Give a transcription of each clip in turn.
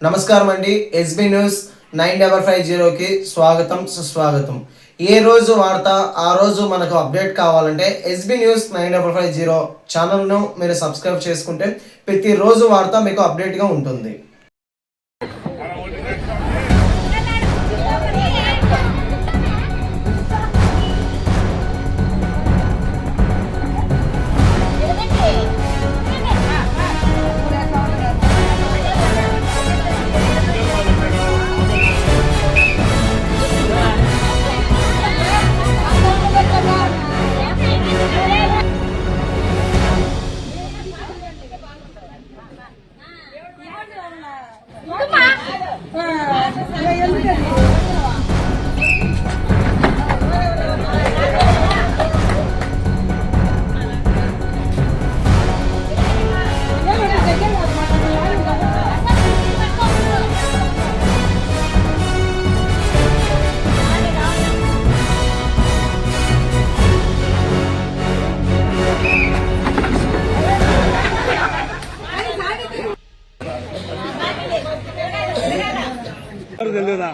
నమస్కారం అండి. SB news 9550కి స్వాగతం సుస్వాగతం. ఏ రోజు వార్త ఆ రోజు మనకు అప్డేట్ కావాలంటే ఎస్బీ న్యూస్ 9550 ఛానల్ను మీరు సబ్స్క్రైబ్ చేసుకుంటే ప్రతిరోజు వార్త మీకు అప్డేట్గా ఉంటుంది. తెలియదా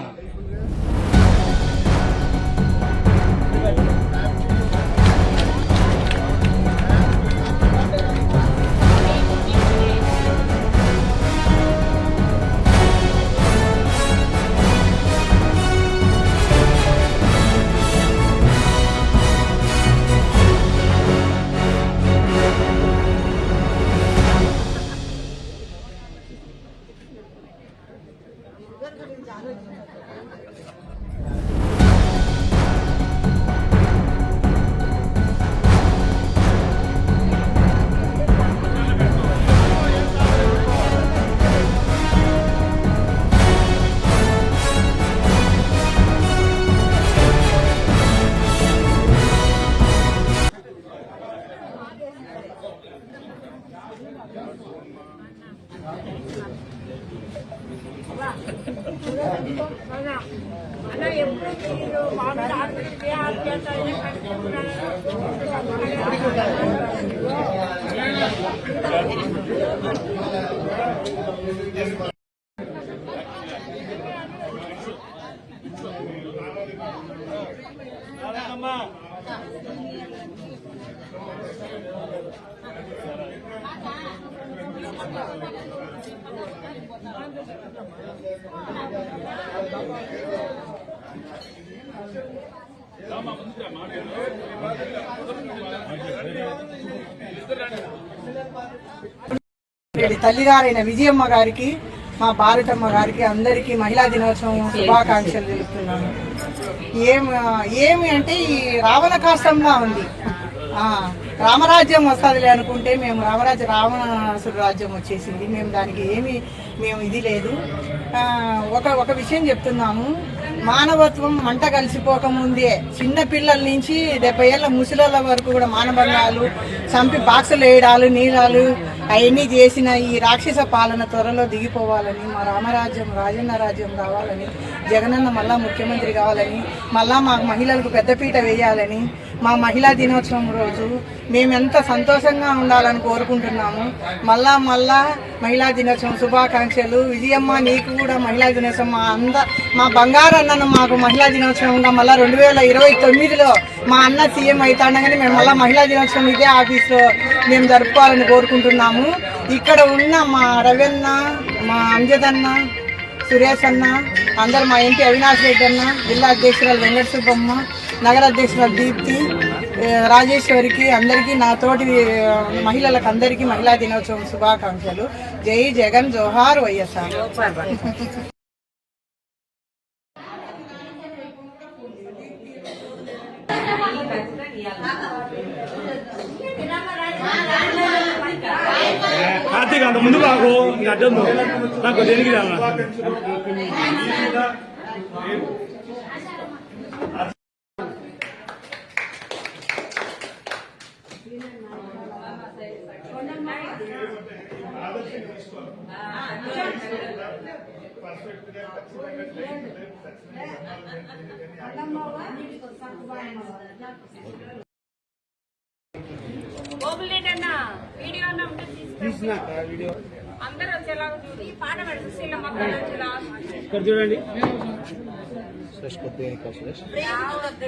అలా ఎప్పుడు మీరు మామూలు తల్లిగారైన విజయమ్మ గారికి, మా భారతమ్మ గారికి అందరికీ మహిళా దినోత్సవం శుభాకాంక్షలు తెలుపుతున్నాను. ఏమి అంటే ఈ రావణ కాష్టంగా ఉంది. రామరాజ్యం వస్తుందిలే అనుకుంటే మేము రావణాసురు రాజ్యం వచ్చేసింది. మేము దానికి మేము ఇది లేదు. ఒక విషయం చెప్తున్నాము. మానవత్వం మంట కలిసిపోకముందే చిన్న పిల్లల నుంచి 70 ఏళ్ళ ముసలిళ్ళ వరకు కూడా మానభంగాలు, చంపి బాక్సులు వేయడాలు, నీళ్ళాలు అవన్నీ చేసిన ఈ రాక్షస పాలన త్వరలో దిగిపోవాలని, మా రామరాజ్యం రాజన్న రాజ్యం రావాలని, జగనన్న మళ్ళా ముఖ్యమంత్రి కావాలని, మళ్ళా మా మహిళలకు పెద్దపీట వేయాలని, మా మహిళా దినోత్సవం రోజు మేమెంత సంతోషంగా ఉండాలని కోరుకుంటున్నాము. మళ్ళా మహిళా దినోత్సవం శుభాకాంక్షలు. విజయమ్మ నీకు కూడా మహిళా దినోత్సవం. మా బంగారు అన్నను మాకు మహిళా దినోత్సవంగా మళ్ళీ 2029లో మా అన్న సీఎం అవుతాడగానే మేము మళ్ళీ మహిళా దినోత్సవం ఇదే ఆఫీస్లో మేము జరుపుకోవాలని కోరుకుంటున్నాము. ఇక్కడ ఉన్న మా రవన్న, మా అంజదన్న, సురేష్ అన్న, అందరు మా ఎంపీ అవినాష్ రెడ్డి అన్న, జిల్లా అధ్యక్షురాలు వెంకట సుబ్బమ్మ, నగర అధ్యక్షురాలు దీప్తి, రాజేశ్వరికి, అందరికీ నాతోటి మహిళలకు అందరికీ మహిళా దినోత్సవం శుభాకాంక్షలు. జై జగన్, జోహార్ వైఎస్ఆర్. కార్తీక్ అంత ముందు బాగు అడ్డం నాకు దేనికి అందరూ వచ్చేలాగా చూసి ఈ పాట పెడుతుంది శ్రీలమ్మ వచ్చేలా ఇక్కడ చూడండి. రావద్దు